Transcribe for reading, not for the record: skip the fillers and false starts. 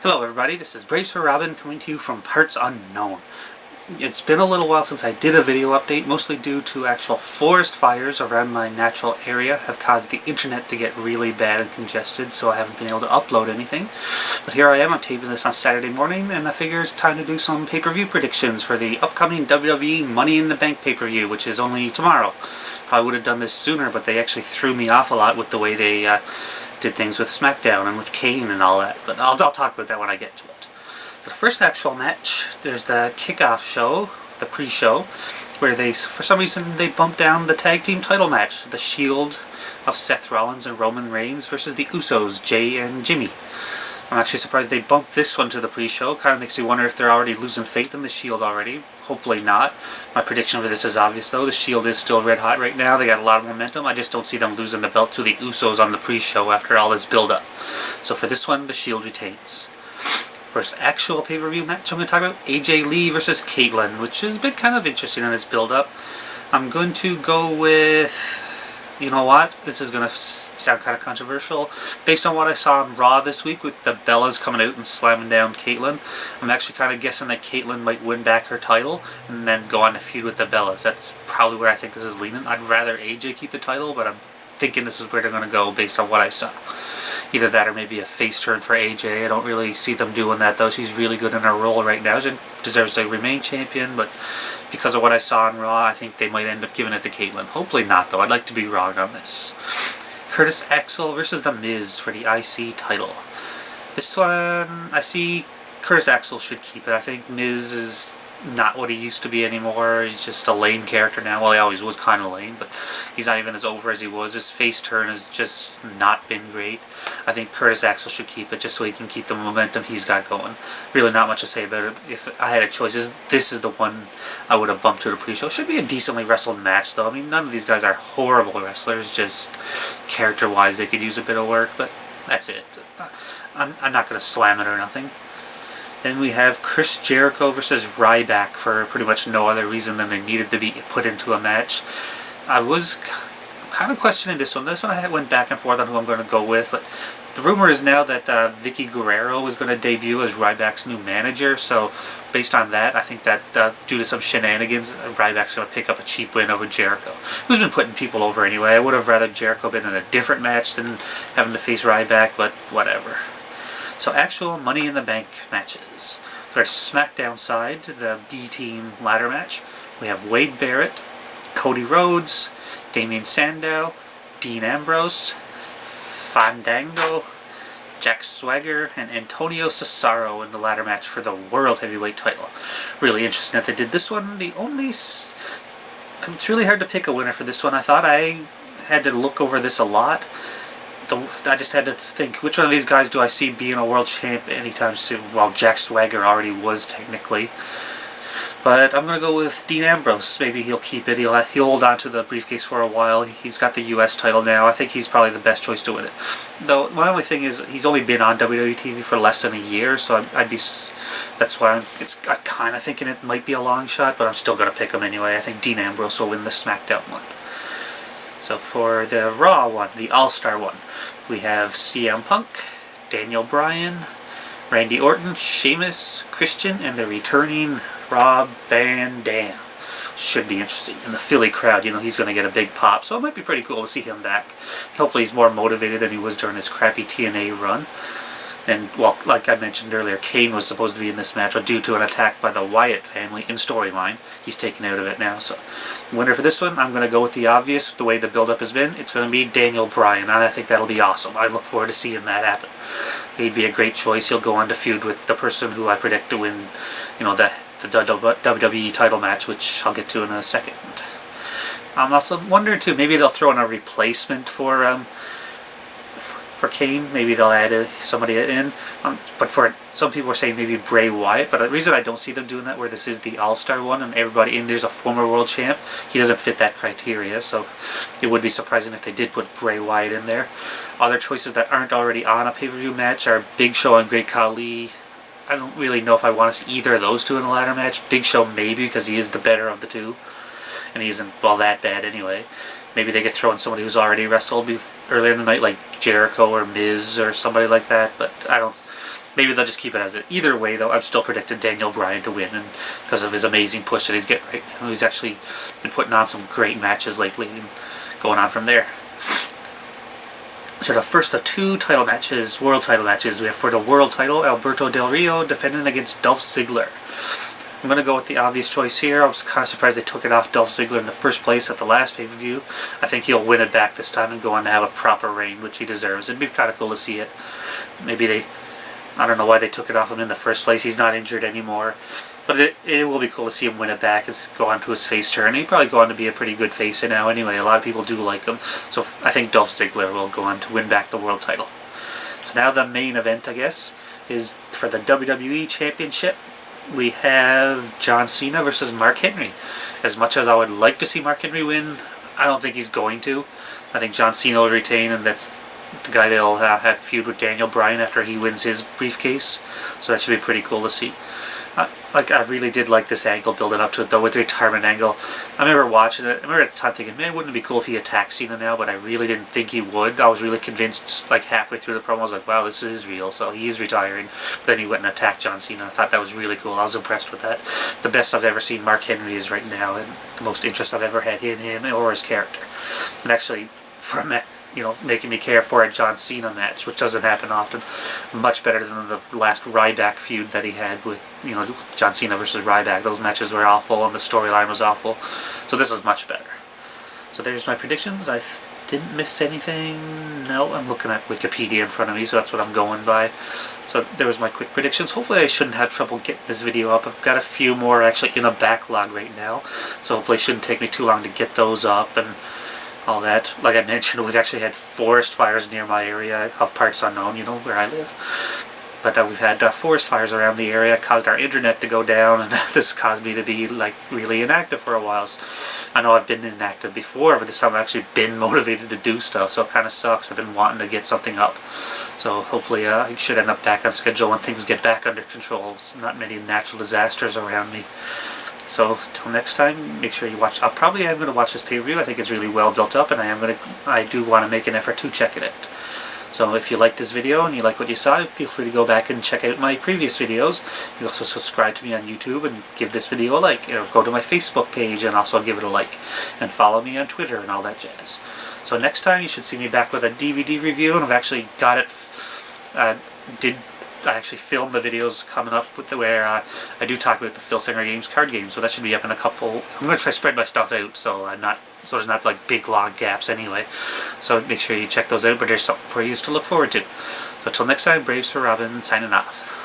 Hello everybody, this is Brace for Robin coming to you from parts unknown. It's been a little while since I did a video update, mostly due to actual forest fires around my natural area have caused the internet to get really bad and congested, so I haven't been able to upload anything. But here I am, I'm taping this on Saturday morning, and I figure it's time to do some pay-per-view predictions for the upcoming WWE Money in the Bank pay-per-view, which is only tomorrow. Probably would have done this sooner, but they actually threw me off a lot with the way they did things with SmackDown and with Kane and all that, but I'll talk about that when I get to it. For the first actual match, there's the kickoff show, the pre-show, where they, for some reason, they bumped down the tag team title match, the Shield of Seth Rollins and Roman Reigns versus the Usos, Jay and Jimmy. I'm actually surprised they bumped this one to the pre-show. Kind of makes me wonder if they're already losing faith in the Shield already. Hopefully not. My prediction for this is obvious though. The Shield is still red hot right now. They got a lot of momentum. I just don't see them losing the belt to the Usos on the pre-show after all this build-up. So for this one, the Shield retains. First actual pay-per-view match I'm going to talk about, AJ Lee versus Caitlyn, which has been kind of interesting in its build-up. I'm going to go with... You know what? This is going to sound kind of controversial. Based on what I saw on Raw this week with the Bellas coming out and slamming down Caitlyn, I'm actually kind of guessing that Caitlyn might win back her title and then go on a feud with the Bellas. That's probably where I think this is leaning. I'd rather AJ keep the title, but I'm thinking this is where they're going to go based on what I saw. Either that or maybe a face turn for AJ. I don't really see them doing that though. She's really good in her role right now. She deserves to remain champion, but because of what I saw on Raw, I think they might end up giving it to Caitlyn. Hopefully not though. I'd like to be wrong on this. Curtis Axel versus The Miz for the IC title. This one, I see Curtis Axel should keep it. I think Miz is not what he used to be anymore. He's just a lame character now. Well, he always was kind of lame, but he's not even as over as he was. His face turn has just not been great. I think Curtis Axel should keep it just so he can keep the momentum he's got going. Really not much to say about it. If I had a choice, this is the one I would have bumped to the pre-show. Should be a decently wrestled match, though. I mean, none of these guys are horrible wrestlers. Just character-wise, they could use a bit of work, but that's it. I'm not going to slam it or nothing. Then we have Chris Jericho versus Ryback for pretty much no other reason than they needed to be put into a match. I was kind of questioning this one. This one I went back and forth on who I'm going to go with, but the rumor is now that Vicky Guerrero is going to debut as Ryback's new manager, so based on that, I think that due to some shenanigans, Ryback's going to pick up a cheap win over Jericho, who's been putting people over anyway. I would have rather Jericho been in a different match than having to face Ryback, but whatever. So actual Money in the Bank matches. For our SmackDown side, the B-Team ladder match, we have Wade Barrett, Cody Rhodes, Damien Sandow, Dean Ambrose, Fandango, Jack Swagger, and Antonio Cesaro in the ladder match for the World Heavyweight title. Really interesting that they did this one. It's really hard to pick a winner for this one. I thought I had to look over this a lot. I just had to think, which one of these guys do I see being a world champ anytime soon? Well, Jack Swagger already was, technically. But I'm going to go with Dean Ambrose. Maybe he'll keep it. He'll hold on to the briefcase for a while. He's got the US title now. I think he's probably the best choice to win it. Though, my only thing is, he's only been on WWE TV for less than a year, so that's why I'm kind of thinking it might be a long shot, but I'm still going to pick him anyway. I think Dean Ambrose will win the SmackDown one. So for the Raw one, the All-Star one, we have CM Punk, Daniel Bryan, Randy Orton, Sheamus, Christian, and the returning Rob Van Dam. Should be interesting. In the Philly crowd, he's going to get a big pop, so it might be pretty cool to see him back. Hopefully he's more motivated than he was during his crappy TNA run. And, well, like I mentioned earlier, Kane was supposed to be in this match, but due to an attack by the Wyatt family in storyline, he's taken out of it now. So, winner for this one, I'm going to go with the obvious. The way the build-up has been, it's going to be Daniel Bryan, and I think that'll be awesome. I look forward to seeing that happen. He'd be a great choice. He'll go on to feud with the person who I predict to win, the WWE title match, which I'll get to in a second. I'm also wondering, too, maybe they'll throw in a replacement for Kane. Maybe they'll add somebody in. But for some people are saying maybe Bray Wyatt. But the reason I don't see them doing that, where this is the All-Star one and everybody in there's a former world champ, he doesn't fit that criteria. So it would be surprising if they did put Bray Wyatt in there. Other choices that aren't already on a pay-per-view match are Big Show and Great Khali. I don't really know if I want to see either of those two in a ladder match. Big Show maybe, because he is the better of the two. And he isn't, well, that bad anyway. Maybe they could throw in somebody who's already wrestled earlier in the night, like Jericho or Miz or somebody like that. But I don't. maybe they'll just keep it as it. Either way, though, I'm still predicting Daniel Bryan to win, and because of his amazing push that he's getting right now. He's actually been putting on some great matches lately, and going on from there. So the first of 2 title matches, world title matches, we have for the world title, Alberto Del Rio defending against Dolph Ziggler. I'm going to go with the obvious choice here. I was kind of surprised they took it off Dolph Ziggler in the first place at the last pay-per-view. I think he'll win it back this time and go on to have a proper reign, which he deserves. It'd be kind of cool to see it. Maybe I don't know why they took it off him in the first place. He's not injured anymore. But it will be cool to see him win it back and go on to his face turn. He'd probably go on to be a pretty good face now anyway. A lot of people do like him. So I think Dolph Ziggler will go on to win back the world title. So now the main event, I guess, is for the WWE Championship. We have John Cena versus Mark Henry. As much as I would like to see Mark Henry win, I don't think he's going to. I think John Cena will retain, and that's the guy that'll have feud with Daniel Bryan after he wins his briefcase. So that should be pretty cool to see. I really did like this angle building up to it, though, with the retirement angle. I remember watching it. I remember at the time thinking, man, wouldn't it be cool if he attacked Cena now? But I really didn't think he would. I was really convinced, like, halfway through the promo. I was like, wow, this is real. So he is retiring. But then he went and attacked John Cena. I thought that was really cool. I was impressed with that. The best I've ever seen Mark Henry is right now, and the most interest I've ever had in him or his character. And actually, for a match, making me care for a John Cena match, which doesn't happen often. Much better than the last Ryback feud that he had with, John Cena versus Ryback. Those matches were awful and the storyline was awful. So this is much better. So there's my predictions. I didn't miss anything. No, I'm looking at Wikipedia in front of me, so that's what I'm going by. So there was my quick predictions. Hopefully I shouldn't have trouble getting this video up. I've got a few more actually in a backlog right now, so hopefully it shouldn't take me too long to get those up and all that. Like I mentioned, we've actually had forest fires near my area of parts unknown, where I live. But we've had forest fires around the area, caused our internet to go down, and this caused me to be really inactive for a while. So I know I've been inactive before, but this time I've actually been motivated to do stuff, so it kind of sucks. I've been wanting to get something up. So hopefully I should end up back on schedule when things get back under control. There's not many natural disasters around me. So till next time, make sure you watch. I probably am going to watch this pay-per-view. I think it's really well built up, and I do want to make an effort to check it out. So if you like this video and you like what you saw, feel free to go back and check out my previous videos. You can also subscribe to me on YouTube and give this video a like. Go to my Facebook page and also give it a like. And follow me on Twitter and all that jazz. So next time you should see me back with a DVD review, and I've actually got it. I actually filmed the videos coming up with where I do talk about the Phil Singer Games card game, so that should be up in a couple. I'm going to try to spread my stuff out so there's not big long gaps anyway. So make sure you check those out, but there's something for you to look forward to. So until next time, Braves for Robin, signing off.